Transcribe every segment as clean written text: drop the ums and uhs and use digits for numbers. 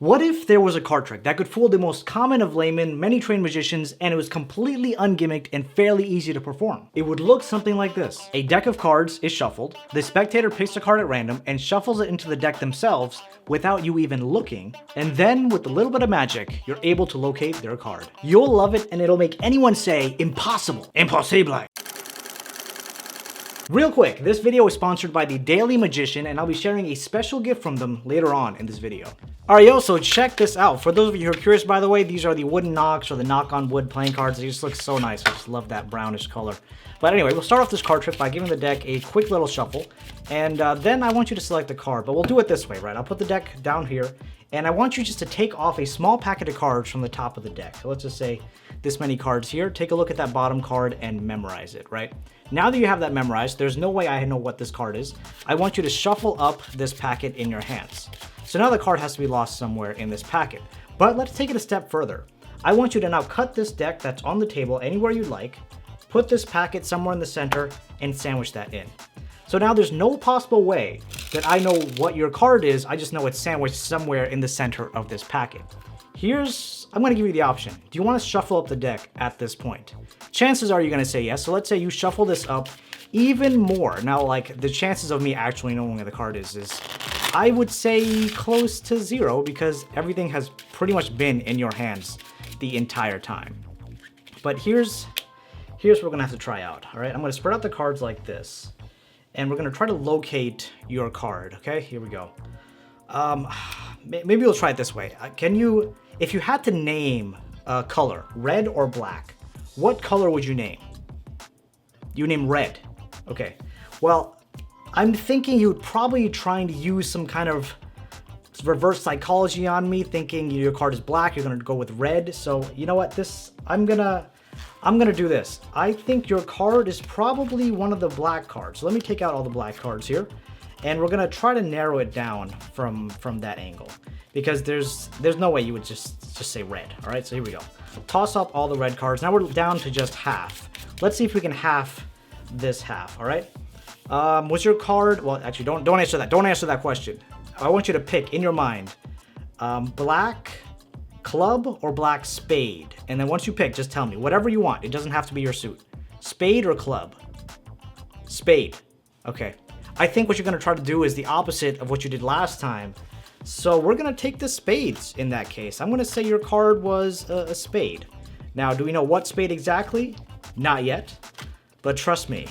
What if there was a card trick that could fool the most common of laymen, many trained magicians, and it was completely ungimmicked and fairly easy to perform? It would look something like this. A deck of cards is shuffled, the spectator picks a card at random and shuffles it into the deck themselves without you even looking, and then with a little bit of magic, you're able to locate their card. You'll love it and it'll make anyone say, impossible, impossible. Real quick, this video is sponsored by the Daily Magician, and I'll be sharing a special gift from them later on in this video. Alright, yo, so check this out. For those of you who are curious, by the way, these are the wooden knocks or the knock on wood playing cards. They just look so nice. I just love that brownish color. But anyway, we'll start off this card trick by giving the deck a quick little shuffle, and then I want you to select the card, but we'll do it this way, right? I'll put the deck down here, and I want you just to take off a small packet of cards from the top of the deck. So let's just say this many cards here. Take a look at that bottom card and memorize it, right? Now that you have that memorized, there's no way I know what this card is. I want you to shuffle up this packet in your hands. So now the card has to be lost somewhere in this packet. But let's take it a step further. I want you to now cut this deck that's on the table anywhere you'd like, put this packet somewhere in the center, and sandwich that in. So now there's no possible way that I know what your card is, I just know it's sandwiched somewhere in the center of this packet. I'm gonna give you the option. Do you wanna shuffle up the deck at this point? Chances are you're gonna say yes, so let's say you shuffle this up even more. Now, like, the chances of me actually knowing what the card is I would say close to zero, because everything has pretty much been in your hands the entire time. But here's what we're gonna have to try out, all right? I'm gonna spread out the cards like this, and we're gonna try to locate your card, okay? Here we go. Maybe we'll try it this way. If you had to name a color, red or black, what color would you name? You name red. Okay. Well, I'm thinking you'd probably trying to use some kind of reverse psychology on me, thinking your card is black, you're gonna go with red. So you know what? I'm gonna do this. I think your card is probably one of the black cards. So let me take out all the black cards here, and we're gonna try to narrow it down from that angle, because there's no way you would just say red. All right, so here we go. Toss up all the red cards. Now we're down to just half. Let's see if we can half this half. All right. What's your card? Well, actually, don't answer that. Don't answer that question. I want you to pick in your mind, black club or black spade. And then once you pick, just tell me whatever you want. It doesn't have to be your suit. Spade or club? Spade. Okay. I think what you're gonna try to do is the opposite of what you did last time. So we're gonna take the spades in that case. I'm gonna say your card was a spade. Now, do we know what spade exactly? Not yet, but trust me,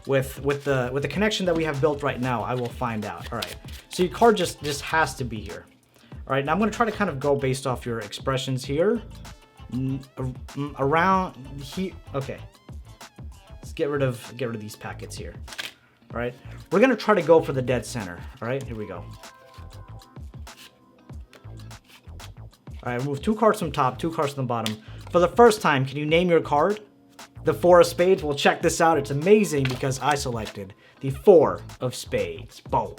with the connection that we have built right now, I will find out. All right, so your card just has to be here. All right, now I'm gonna try to kind of go based off your expressions here. Around here, okay. Let's get rid of these packets here. All right, we're gonna try to go for the dead center. All right, here we go. All right, move 2 cards from top, 2 cards from the bottom. For the first time, can you name your card? The 4 of spades. Well, check this out. It's amazing because I selected the 4 of spades. Boom.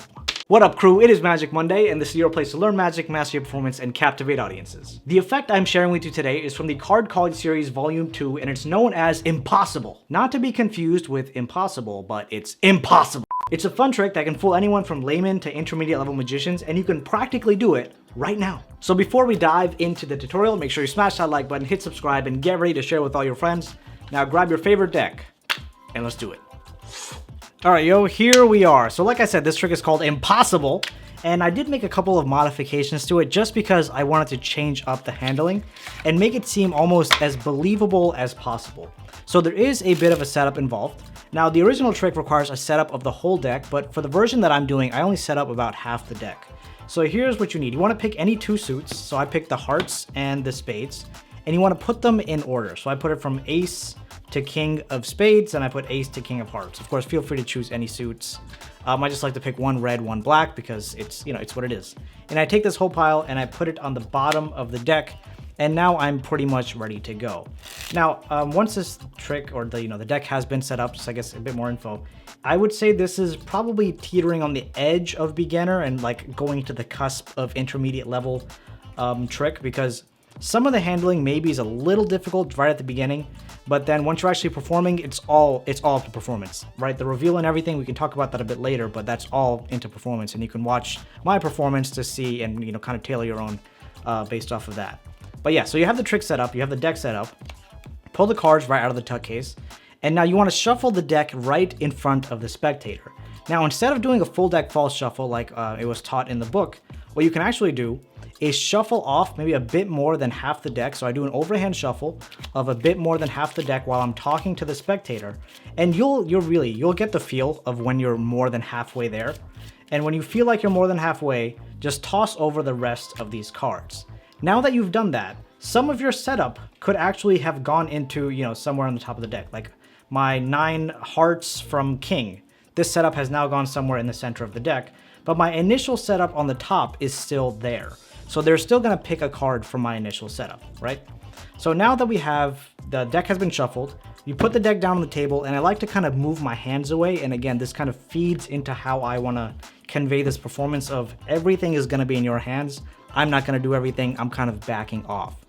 What up, crew? It is Magic Monday, and this is your place to learn magic, master your performance, and captivate audiences. The effect I'm sharing with you today is from the Card Calling Series Volume 2, and it's known as Impossible. Not to be confused with impossible, but it's impossible. It's a fun trick that can fool anyone from laymen to intermediate level magicians, and you can practically do it right now. So before we dive into the tutorial, make sure you smash that like button, hit subscribe, and get ready to share with all your friends. Now grab your favorite deck, and let's do it. All right, yo, here we are. So like I said, this trick is called Impossible, and I did make a couple of modifications to it just because I wanted to change up the handling and make it seem almost as believable as possible. So there is a bit of a setup involved. Now, the original trick requires a setup of the whole deck, but for the version that I'm doing, I only set up about half the deck. So here's what you need. You want to pick any 2 suits. So I picked the hearts and the spades, and you want to put them in order. So I put it from ace to king of spades, and I put ace to king of hearts. Of course, feel free to choose any suits. I just like to pick 1 red, 1 black, because it's what it is. And I take this whole pile and I put it on the bottom of the deck, and now I'm pretty much ready to go. Now, once this trick or the deck has been set up, just I guess a bit more info, I would say this is probably teetering on the edge of beginner and like going to the cusp of intermediate level trick, because Some of the handling maybe is a little difficult right at the beginning, but then once you're actually performing, it's all up to performance, right? The reveal and everything, we can talk about that a bit later, but that's all into performance, and you can watch my performance to see and, you know, kind of tailor your own based off of that. But yeah, so you have the trick set up, you have the deck set up, pull the cards right out of the tuck case, and now you want to shuffle the deck right in front of the spectator. Now, instead of doing a full deck false shuffle like it was taught in the book, what you can actually do is shuffle off maybe a bit more than half the deck. So I do an overhand shuffle of a bit more than half the deck while I'm talking to the spectator. And you'll get the feel of when you're more than halfway there. And when you feel like you're more than halfway, just toss over the rest of these cards. Now that you've done that, some of your setup could actually have gone into, you know, somewhere on the top of the deck. Like my 9 hearts from king. This setup has now gone somewhere in the center of the deck, but my initial setup on the top is still there. So they're still gonna pick a card from my initial setup, right? So now that we have, the deck has been shuffled, you put the deck down on the table, and I like to kind of move my hands away. And again, this kind of feeds into how I wanna convey this performance of everything is gonna be in your hands. I'm not gonna do everything, I'm kind of backing off.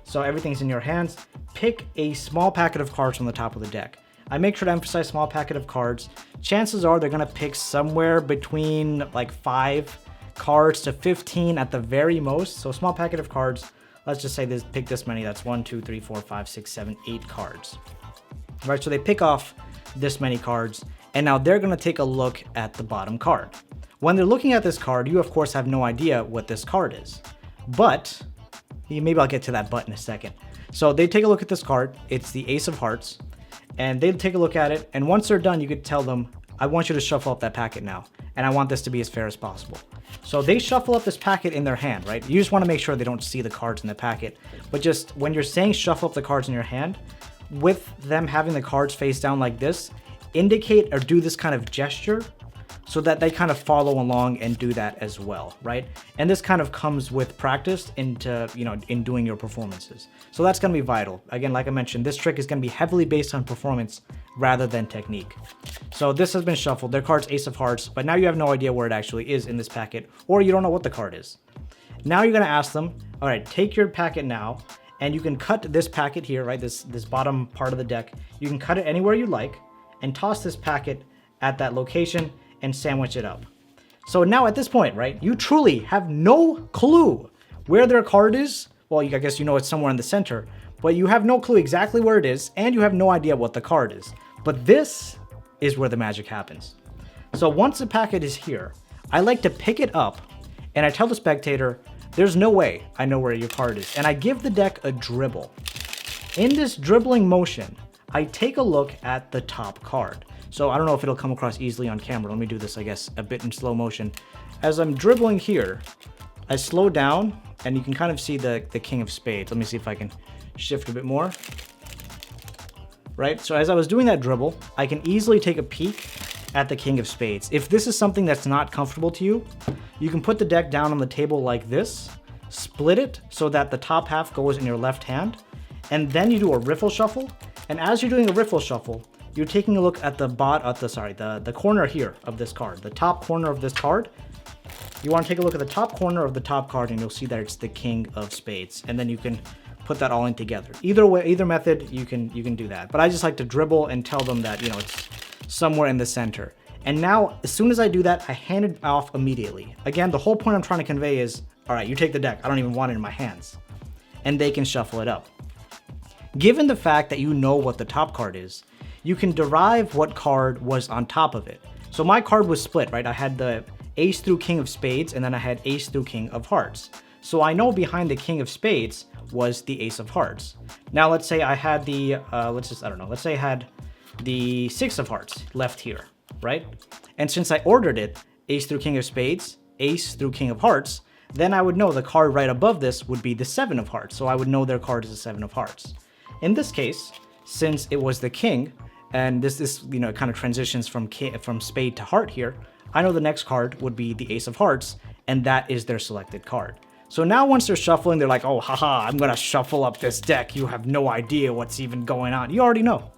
So everything's in your hands. Pick a small packet of cards from the top of the deck. I make sure to emphasize small packet of cards. Chances are they're gonna pick somewhere between like 5 cards to 15 at the very most. So small packet of cards, let's just say this, pick this many. That's 1, 2, 3, 4, 5, 6, 7, 8 cards. All right, so they pick off this many cards, and now they're gonna take a look at the bottom card. When they're looking at this card, you of course have no idea what this card is, but maybe I'll get to that but in a second. So they take a look at this card, it's the Ace of Hearts, and they take a look at it, and once they're done, you could tell them, I want you to shuffle up that packet now, and I want this to be as fair as possible. So they shuffle up this packet in their hand, right? You just want to make sure they don't see the cards in the packet, but just when you're saying shuffle up the cards in your hand, with them having the cards face down like this, indicate or do this kind of gesture so that they kind of follow along and do that as well, right? And this kind of comes with practice into, you know, in doing your performances. So that's gonna be vital. Again, like I mentioned, this trick is gonna be heavily based on performance rather than technique. So this has been shuffled, their card's Ace of Hearts, but now you have no idea where it actually is in this packet, or you don't know what the card is. Now you're gonna ask them, all right, take your packet now, and you can cut this packet here, right? This bottom part of the deck, you can cut it anywhere you like, and toss this packet at that location, and sandwich it up. So now at this point, right, you truly have no clue where their card is. Well, I guess you know it's somewhere in the center, but you have no clue exactly where it is, and you have no idea what the card is. But this is where the magic happens. So once the packet is here, I like to pick it up, and I tell the spectator, there's no way I know where your card is, and I give the deck a dribble. In this dribbling motion, I take a look at the top card. So I don't know if it'll come across easily on camera. Let me do this, I guess, a bit in slow motion. As I'm dribbling here, I slow down, and you can kind of see the King of Spades. Let me see if I can shift a bit more. Right, so as I was doing that dribble, I can easily take a peek at the King of Spades. If this is something that's not comfortable to you, you can put the deck down on the table like this, split it so that the top half goes in your left hand, and then you do a riffle shuffle. And as you're doing a riffle shuffle, you're taking a look at the corner here of this card, the top corner of this card. You want to take a look at the top corner of the top card, and you'll see that it's the King of Spades, and then you can put that all in together. Either way, either method, you can do that. But I just like to dribble and tell them that, you know, it's somewhere in the center. And now, as soon as I do that, I hand it off immediately. Again, the whole point I'm trying to convey is, all right, you take the deck. I don't even want it in my hands, and they can shuffle it up. Given the fact that you know what the top card is, you can derive what card was on top of it. So my card was split, right? I had the Ace through King of Spades, and then I had Ace through King of Hearts. So I know behind the King of Spades was the Ace of Hearts. Now let's say I had the, let's say I had the Six of Hearts left here, right? And since I ordered it, Ace through King of Spades, Ace through King of Hearts, then I would know the card right above this would be the Seven of Hearts. So I would know their card is the Seven of Hearts. In this case, since it was the King, and this is, you know, kind of transitions from spade to heart here, I know the next card would be the Ace of Hearts, and that is their selected card. So now once they're shuffling, they're like, oh, haha, I'm gonna shuffle up this deck. You have no idea what's even going on. You already know.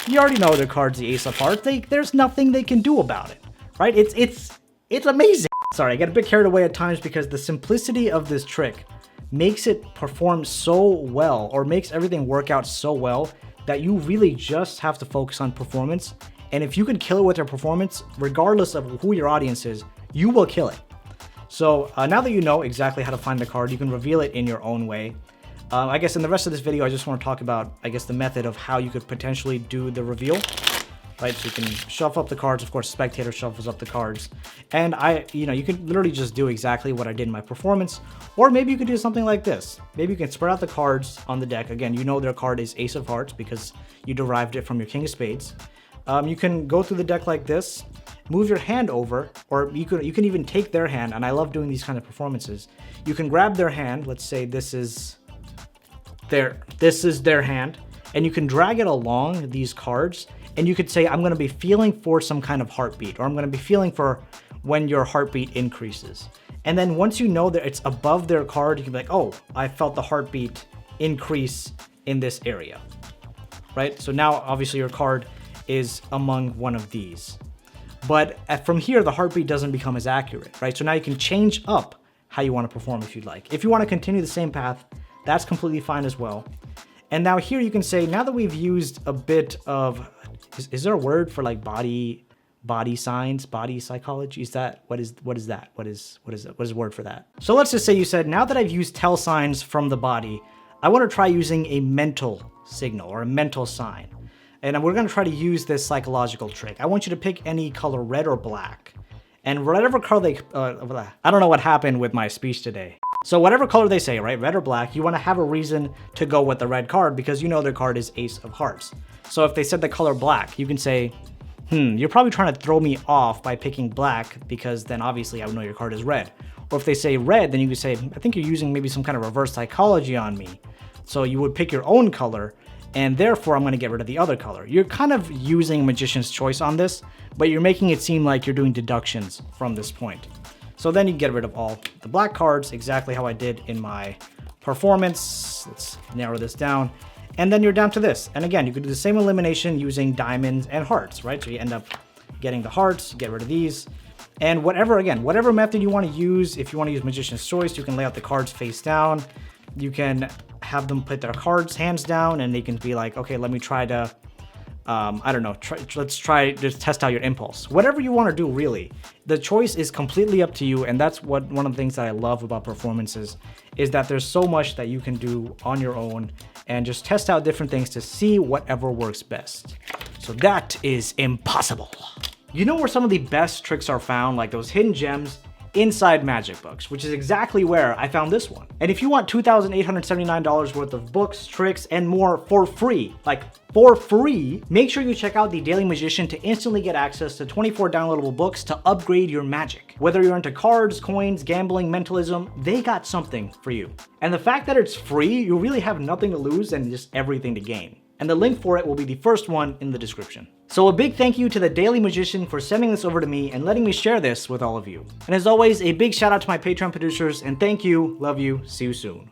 You already know their card's the Ace of Hearts. There's nothing they can do about it, right? It's amazing. Sorry, I get a bit carried away at times because the simplicity of this trick makes it perform so well, or makes everything work out so well, that you really just have to focus on performance. And if you can kill it with your performance, regardless of who your audience is, you will kill it. So now that you know exactly how to find the card, you can reveal it in your own way. I guess in the rest of this video, I just want to talk about, I guess, the method of how you could potentially do the reveal. Right, so you can shuffle up the cards. Of course, spectator shuffles up the cards. And you can literally just do exactly what I did in my performance. Or maybe you could do something like this. Maybe you can spread out the cards on the deck. Again, you know their card is Ace of Hearts because you derived it from your King of Spades. You can go through the deck like this, move your hand over, or you can even take their hand, and I love doing these kind of performances. You can grab their hand, let's say this is their hand, and you can drag it along these cards, and you could say, I'm gonna be feeling for some kind of heartbeat, or I'm gonna be feeling for when your heartbeat increases. And then once you know that it's above their card, you can be like, oh, I felt the heartbeat increase in this area, right? So now obviously your card is among one of these. But from here, the heartbeat doesn't become as accurate, right? So now you can change up how you want to perform if you'd like. If you want to continue the same path, that's completely fine as well. And now here you can say, now that we've used a bit of, is there a word for like body signs, body psychology? Is that, what is that? What is a word for that? So let's just say you said, now that I've used tell signs from the body, I want to try using a mental signal or a mental sign. And we're going to try to use this psychological trick. I want you to pick any color, red or black. And whatever color they, I don't know what happened with my speech today. So whatever color they say, right, red or black, you want to have a reason to go with the red card because you know their card is Ace of Hearts. So if they said the color black, you can say, you're probably trying to throw me off by picking black because then obviously I would know your card is red. Or if they say red, then you can say, I think you're using maybe some kind of reverse psychology on me. So you would pick your own color, and therefore I'm going to get rid of the other color. You're kind of using magician's choice on this, but you're making it seem like you're doing deductions from this point. So then you get rid of all the black cards, exactly how I did in my performance. Let's narrow this down. And then you're down to this. And again, you could do the same elimination using diamonds and hearts, right? So you end up getting the hearts, get rid of these. And whatever method you want to use, if you want to use magician's choice, you can lay out the cards face down. You can have them put their cards hands down, and they can be like, okay, let me try to, I don't know, let's try to test out your impulse. Whatever you want to do, really. The choice is completely up to you, and that's one of the things that I love about performances, is that there's so much that you can do on your own and just test out different things to see whatever works best. So that is impossible. You know where some of the best tricks are found, like those hidden gems? Inside magic books, which is exactly where I found this one. And if you want $2,879 worth of books, tricks, and more for free, make sure you check out the Daily Magician to instantly get access to 24 downloadable books to upgrade your magic. Whether you're into cards, coins, gambling, mentalism, they got something for you. And the fact that it's free, you really have nothing to lose and just everything to gain. And the link for it will be the first one in the description. So a big thank you to the Daily Magician for sending this over to me and letting me share this with all of you. And as always, a big shout out to my Patreon producers, and thank you, love you, see you soon.